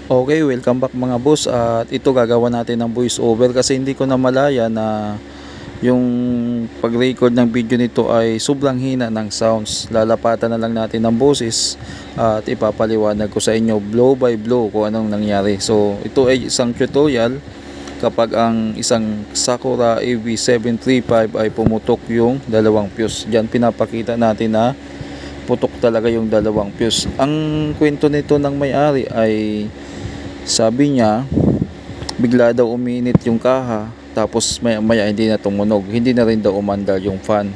Okay, welcome back mga boss, at ito gagawa natin ng voice over kasi hindi ko na malaya na yung pag-record ng video nito ay sobrang hina ng sounds. Lalapatan na lang natin ng boses at ipapaliwanag ko sa inyo blow by blow kung anong nangyari. So ito ay isang tutorial kapag ang isang Sakura AV735 ay pumutok yung dalawang fuse. Diyan pinapakita natin na putok talaga yung dalawang fuse. Ang kwento nito ng may-ari ay sabi niya, bigla daw uminit yung kaha, tapos maya hindi na tumunog, hindi na rin daw umandar yung fan.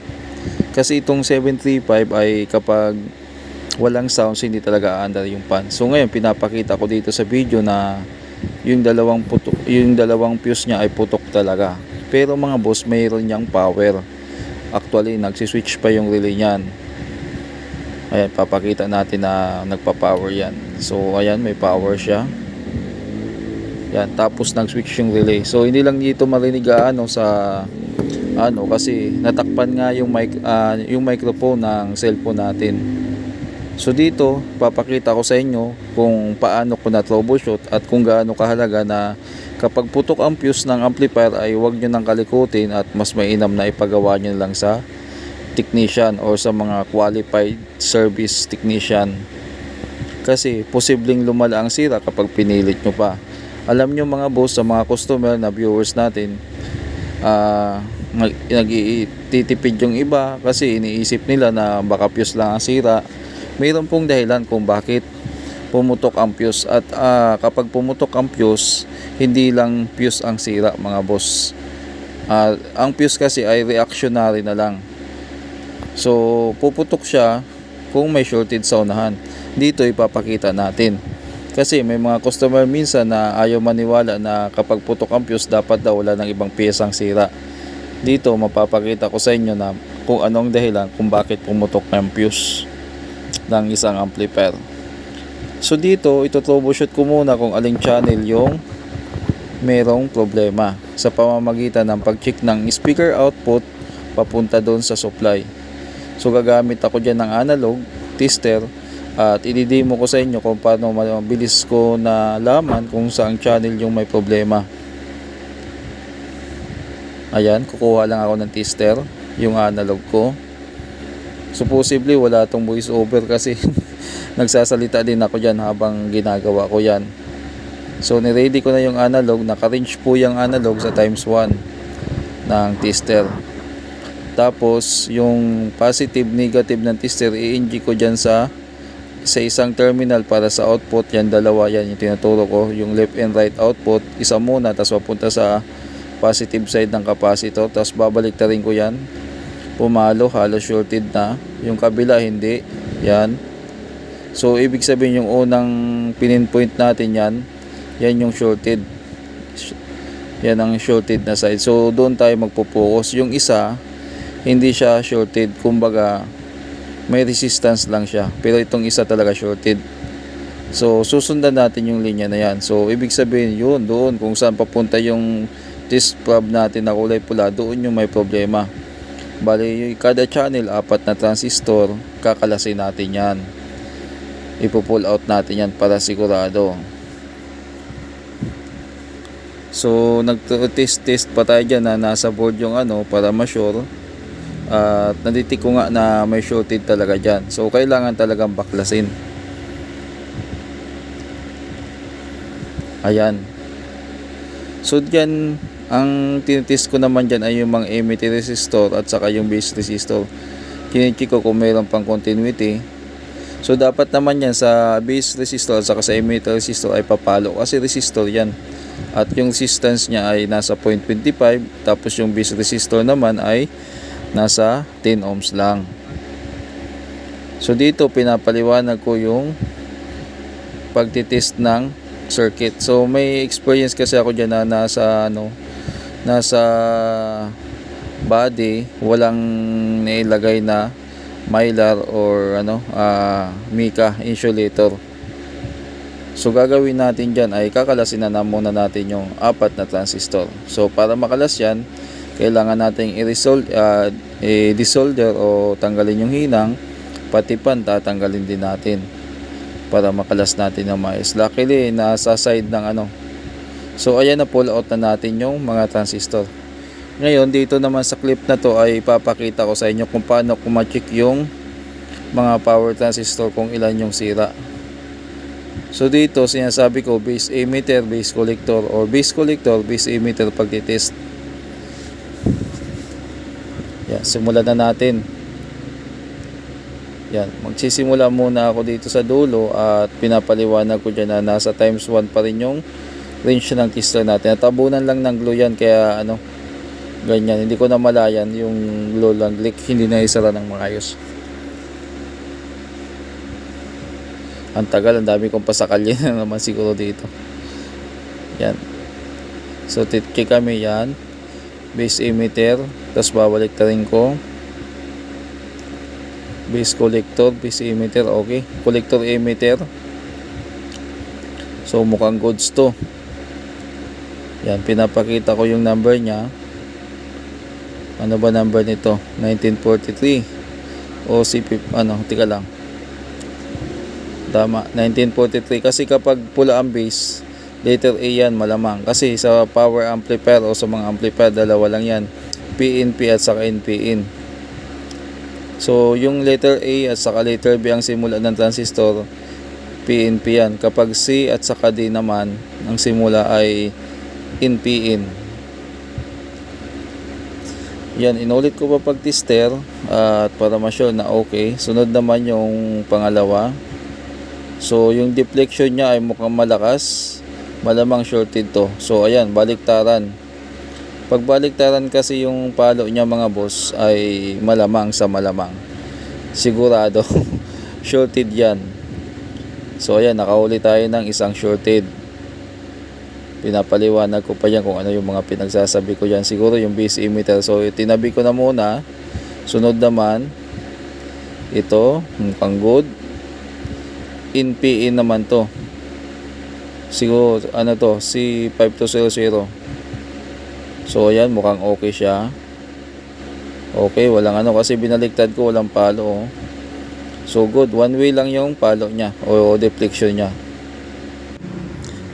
Kasi itong 735 ay kapag walang sounds, hindi talaga aandar yung fan. So ngayon, pinapakita ko dito sa video na yung dalawang fuse niya ay putok talaga. Pero mga boss, mayroon niyang power. Actually, nagsiswitch pa yung relay niyan. Ayan, papakita natin na nagpa-power yan. So ayan, may power siya. Yan, tapos nag-switch yung relay. So hindi lang dito marinig sa kasi natakpan nga yung yung microphone ng cellphone natin. So dito papakita ko sa inyo kung paano ko na troubleshoot at kung gaano kahalaga na kapag putok ang fuse ng amplifier ay huwag niyo nang kalikutin at mas mainam na ipagawa niyo lang sa technician or sa mga qualified service technician. Kasi posibleng lumala ang sira kapag pinilit nyo pa. Alam nyo mga boss, sa mga customer na viewers natin, nagtitipid yung iba kasi iniisip nila na baka fuse lang ang sira. Mayroon pong dahilan kung bakit pumutok ang fuse. At kapag pumutok ang fuse, hindi lang fuse ang sira mga boss. Ang fuse kasi ay reactionary na lang. So puputok siya kung may shorted sa unahan. Dito ipapakita natin. Kasi may mga customer minsan na ayaw maniwala na kapag putok ang fuse dapat daw wala ng ibang piyesang sira. Dito mapapakita ko sa inyo na kung anong dahilan kung bakit pumutok ang fuse ng isang amplifier. So dito ito troubleshoot ko muna kung aling channel yung merong problema sa pamamagitan ng pag-check ng speaker output papunta doon sa supply. So gagamit ako dyan ng analog tester at i-demo ko sa inyo kung paano mabilis ko na laman kung saang channel yung may problema. Ayan, kukuha lang ako ng tester, yung analog ko. Supposedly wala tong voice over kasi nagsasalita din ako dyan habang ginagawa ko yan. So niready ko na yung analog, naka-range po yung analog sa times 1 ng tester. Tapos yung positive negative ng tester i-inject ko dyan sa isang terminal para sa output. Yan, dalawa yan yung tinuturo ko, yung left and right output. Isa muna, tapos papunta sa positive side ng capacitor, tapos babalik ta rin ko yan. Pumalo, halos shorted na. Yung kabila hindi. Yan. So ibig sabihin yung unang pinpoint natin yan yung shorted. Yan ang shorted na side. So doon tayo magpo-focus. Yung isa hindi siya shorted, kumbaga may resistance lang siya, pero itong isa talaga shorted. So susundan natin yung linya na yan. So ibig sabihin yun, doon kung saan papunta yung test probe natin na kulay pula, doon yung may problema. Bali kada channel 4 na transistor, kakalasin natin yan, ipo-pull out natin yan para sigurado. So nag-test pa tayo dyan na nasa board yung para ma-sure. At naditik ko nga na may shorted talaga dyan. So kailangan talagang baklasin. Ayan. So dyan, ang tinitest ko naman dyan ay yung mga emitter resistor at saka yung base resistor. Kinicheck ko kung mayroon pang continuity. So dapat naman yan sa base resistor at saka sa emitter resistor ay papalo, kasi resistor yan. At yung resistance niya ay nasa 0.25. Tapos yung base resistor naman ay nasa 10 ohms lang. So dito pinapaliwanag ko yung pagtitest ng circuit. So may experience kasi ako dyan na nasa body walang nailagay na mylar or mica insulator. So gagawin natin dyan ay kakalasin na muna natin yung 4 na transistor. So para makalas yan, kailangan nating i-desolder o tanggalin yung hinang, pati pan tatanggalin din natin para makalas natin ng maayos. Luckily nasa side ng ano. So ayan, na pull out na natin yung mga transistor. Ngayon dito naman sa clip na to ay ipapakita ko sa inyo kung paano kumacheck yung mga power transistor kung ilan yung sira. So dito sinasabi ko base emitter, base collector, or base collector, base emitter pagtitest. Yan, simulan na natin. Yan, magsisimula muna ako dito sa dulo at pinapaliwanag ko dyan na nasa times 1 pa rin yung range ng tester natin. Natabunan lang ng glue yan, kaya ano, ganyan. Hindi ko na malayan yung glue lang leak, hindi na isara ng maayos. Ang tagal, ang dami kong pasakalin na naman siguro dito. Yan. So check kami yan. Base emitter, tapos babalik ta rin ko. Base collector, base emitter, okay. Collector emitter. So mukhang goods to. Yan, pinapakita ko yung number niya. Ano ba number nito? 1943. O tika lang. Tama, 1943. Kasi kapag pula ang base, letter A yan malamang. Kasi sa power amplifier o sa mga amplifier, dalawa lang yan. PNP at saka NPN. So, yung letter A at saka letter B ang simula ng transistor, PNP yan. Kapag C at saka D naman, ang simula ay NPN. Yan, inulit ko pa pag tester at para ma-sure na okay. Sunod naman yung pangalawa. So, yung deflection niya ay mukhang malakas. Malamang shorted to. So, ayan, baliktaran. Pagbaliktaran kasi yung palo niya mga boss ay malamang sa malamang. Sigurado. Shorted yan. So ayan, nakahuli tayo ng isang shorted. Pinapaliwanag ko pa yan kung ano yung mga pinagsasabi ko yan. Siguro yung base emitter. So tinabi ko na muna. Sunod naman, ito, mukhang good. NPN naman to. Siguro ano to, C5200. So ayan, mukhang okay siya. Okay, walang ano kasi binaliktad ko, walang palo. Oh. So good, one way lang yung palo niya o deflection niya.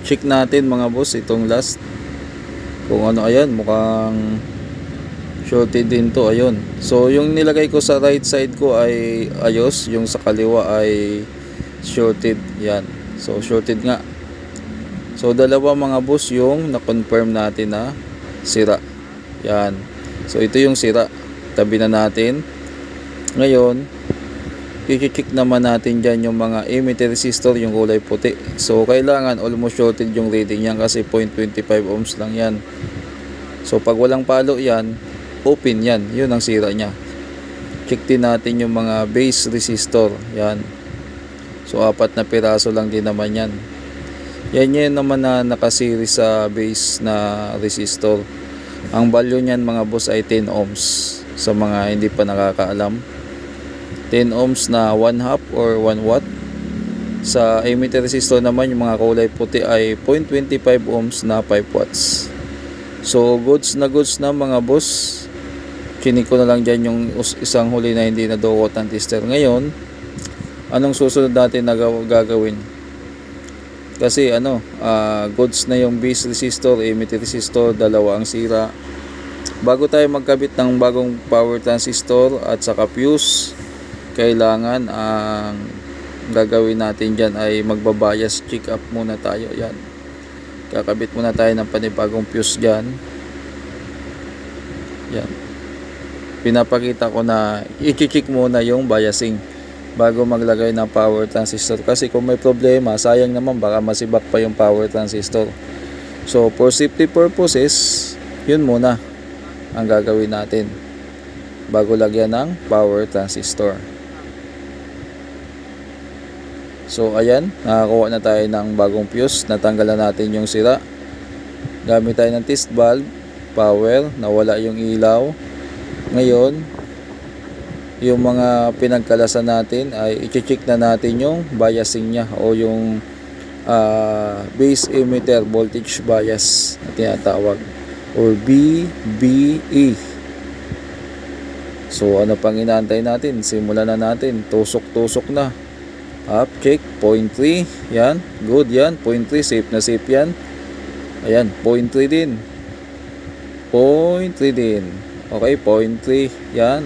Check natin mga boss itong last. Kung ano, ayan, mukhang shorted din to, ayun. So yung nilagay ko sa right side ko ay ayos, yung sa kaliwa ay shorted. Yan. So shorted nga. So dalawa mga boss yung na-confirm natin na sira. Yan. So ito yung sira. Tabi na natin. Ngayon, i-check naman natin dyan yung mga emitter resistor, yung kulay puti. So kailangan almost shorted yung reading yan kasi 0.25 ohms lang yan. So pag walang palo yan, open yan. Yun ang sira niya. Check din natin yung mga base resistor. Yan. So 4 na piraso lang din naman yan. Yan yun naman na nakaseries sa base na resistor. Ang value niyan mga boss ay 10 ohms. Sa mga hindi pa nakakaalam, 10 ohms na 1/2 or 1 watt. Sa emitter resistor naman yung mga kulay puti ay 0.25 ohms na 5 watts. So goods na mga boss. Chinik ko na lang dyan yung isang huli na hindi na dukot ng tester. Ngayon, anong susunod natin na gagawin? Kasi goods na yung base resistor, emitter resistor, dalawa ang sira. Bago tayo magkabit ng bagong power transistor at saka fuse, kailangan ang gagawin natin dyan ay magbabias check up muna tayo. Yan. Kakabit muna tayo ng panibagong fuse dyan. Yan. Pinapakita ko na i-check muna yung biasing bago maglagay ng power transistor. Kasi kung may problema, sayang naman, baka masibak pa yung power transistor. So for safety purposes, yun muna ang gagawin natin bago lagyan ng power transistor. So ayan, nakakuha na tayo ng bagong fuse. Natanggalan natin yung sira. Gamit tayo ng test valve, power, nawala yung ilaw. Ngayon, yung mga pinagkalasan natin ay i-check na natin yung biasing niya o yung base emitter voltage bias na tinatawag, or BBE. So ano pang inaantay natin? Simulan na natin. Tusok-tusok na. Up, check, 0.3. Yan, good yan, 0.3, safe na safe yan. Ayan, 0.3 din. 0.3 din. Okay, 0.3. Yan.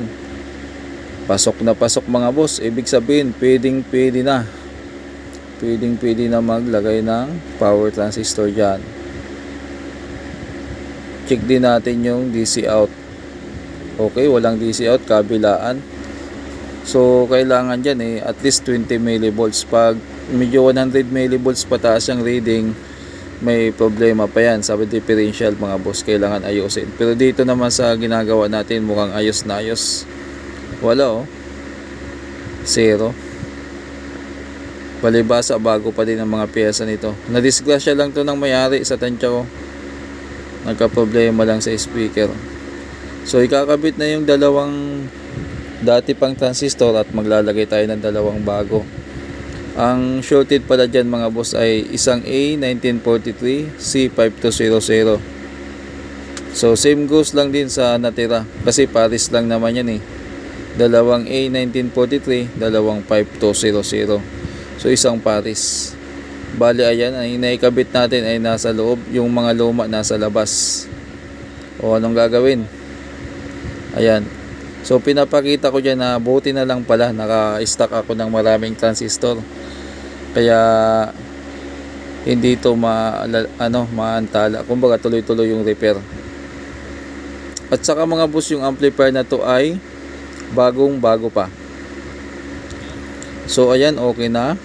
Pasok na pasok mga boss. Ibig sabihin, pwede na. Pwede na maglagay ng power transistor dyan. Check din natin yung DC out. Okay, walang DC out, kabilaan. So, kailangan dyan at least 20 millivolts. Pag medyo 100 millivolts pataas yung reading, may problema pa yan. Sabi differential mga boss, kailangan ayusin. Pero dito naman sa ginagawa natin, mukhang ayos na ayos. Wala zero. Palibasa, bago pa din ang mga piyesa nito. Nadisgrasya lang to ng may-ari sa tansya ko. Nagka-problema lang sa speaker. So, ikakabit na yung dalawang dati pang transistor at maglalagay tayo ng dalawang bago. Ang shorted pala dyan mga boss ay isang A1943 C5200. So same goes lang din sa natira kasi pares lang naman yan dalawang A1943, dalawang 5200. So isang pares. Bali ayan, ay naikabit natin ay nasa loob, yung mga luma nasa labas. O anong gagawin? Ayan. So pinapakita ko dyan na buti na lang pala naka-stack ako ng maraming transistor. Kaya hindi ito maantala. Kumbaga tuloy-tuloy yung repair. At saka mga boss, yung amplifier na to ay bagong-bago pa. So ayan, okay na.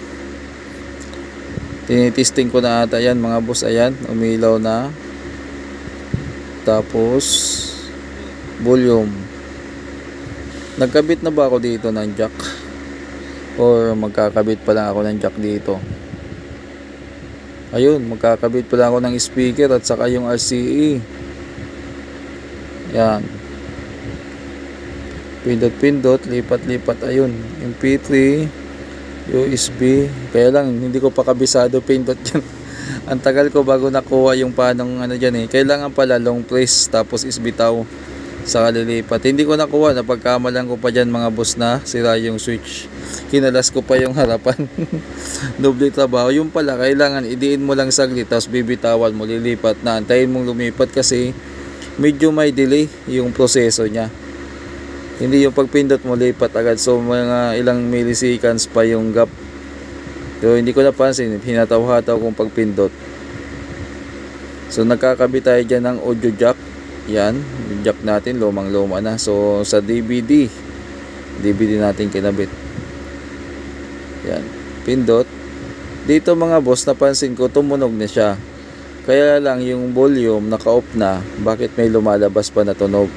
Tinitesting ko na ata yan mga boss. Ayan, umilaw na. Tapos volume. Nagkabit na ba ako dito ng jack? Or magkakabit pa lang ako ng jack dito? Ayun, magkakabit pa lang ako ng speaker at saka yung RCA. Yan. Pindot-pindot, lipat-lipat. Ayun, yung P3, USB. Kaya lang, hindi ko pa kabisado pindot yan. Ang tagal ko bago nakuha yung panong dyan Kailangan pala long press tapos isbitaw sa kalilipat. Hindi ko nakuha, napagkamalan ko pa dyan mga boss na sira yung switch. Kinalas ko pa yung harapan. Doble trabaho. Yung pala, kailangan idiin mo lang saglit tapos bibitawan mo, lilipat na. Antayin mong lumipat kasi medyo may delay yung proseso niya. Hindi yung pagpindot mo, lipat agad. So mga ilang milliseconds pa yung gap. So hindi ko napansin, hinataw-hataw kong pagpindot. So nagkakabit tayo dyan ng audio jack. Yan, yung jack natin lumang-luma na. So sa DVD natin kinabit. Yan, pindot. Dito mga boss, napansin ko tumunog na siya. Kaya lang yung volume naka-off na. Bakit may lumalabas pa na tunog?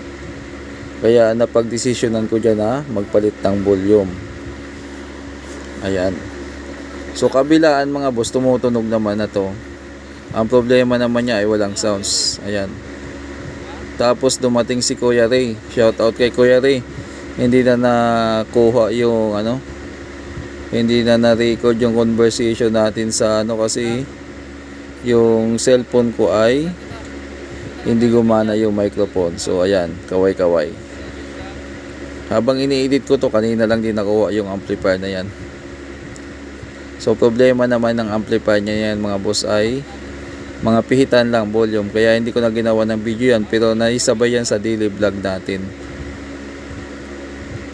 Kaya napag-desisyonan ko dyan na magpalit ng volume. Ayan. So kabilaan mga boss, tumutunog naman na to. Ang problema naman niya ay walang sounds. Ayan. Tapos dumating si Kuya Ray. Shout out kay Kuya Ray. Hindi na nakuha yung hindi na na-record yung conversation natin sa kasi yung cellphone ko ay hindi gumana yung microphone. So ayan, kaway-kaway. Habang ini-edit ko to, kanina lang din nakuha yung amplifier na yan. So problema naman ng amplifier niya yan mga boss ay mga pihitan lang volume, kaya hindi ko na ginawa ng video yan, pero naisabay yan sa daily vlog natin.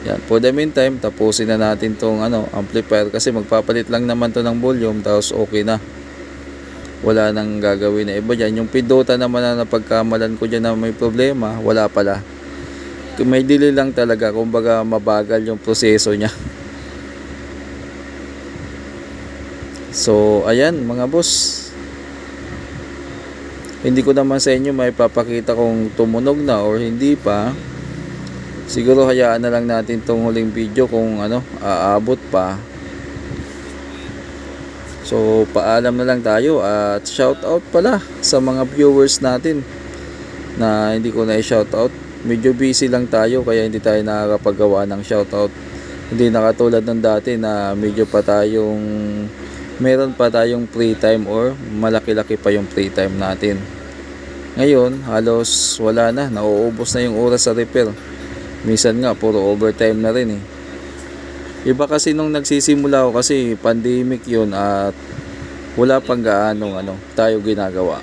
Yan, for the meantime tapusin na natin tong amplifier kasi magpapalit lang naman to ng volume tapos okay na, wala nang gagawin na iba dyan. Yung pindutan naman na napagkamalan ko dyan na may problema, wala pala, may delay lang talaga, kumbaga mabagal yung proseso nya. So ayan mga boss, hindi ko naman sa inyo may papakita kung tumunog na or hindi pa. Siguro hayaan na lang natin tong huling video kung aabot pa. So paalam na lang tayo at shout out pala sa mga viewers natin na hindi ko na i-shout out. Medyo busy lang tayo kaya hindi tayo nakakapagawa ng shout out. Hindi na katulad ng dati na medyo pa tayong meron pa tayong free time or malaki-laki pa yung free time natin. Ngayon halos wala na, nauubos na yung oras sa repair. Minsan nga puro overtime na rin Iba kasi nung nagsisimula ako kasi pandemic yun at wala pang gaano tayo ginagawa.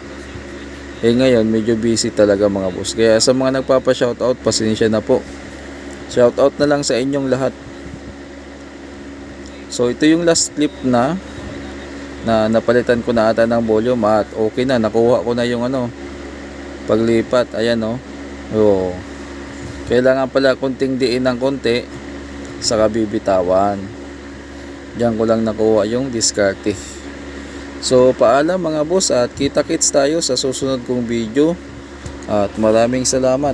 Eh ngayon medyo busy talaga mga boss. Kaya sa mga nagpapa-shoutout, pasensya na po. Shoutout na lang sa inyong lahat. So ito yung last clip na napalitan ko na ata ng volume at okay na, nakuha ko na yung paglipat. Ayan oh. Kailangan pala konting diin ng konti saka bibitawan. Diyan ko lang nakuha yung diskarte. So paalam mga boss at kita-kits tayo sa susunod kong video at maraming salamat.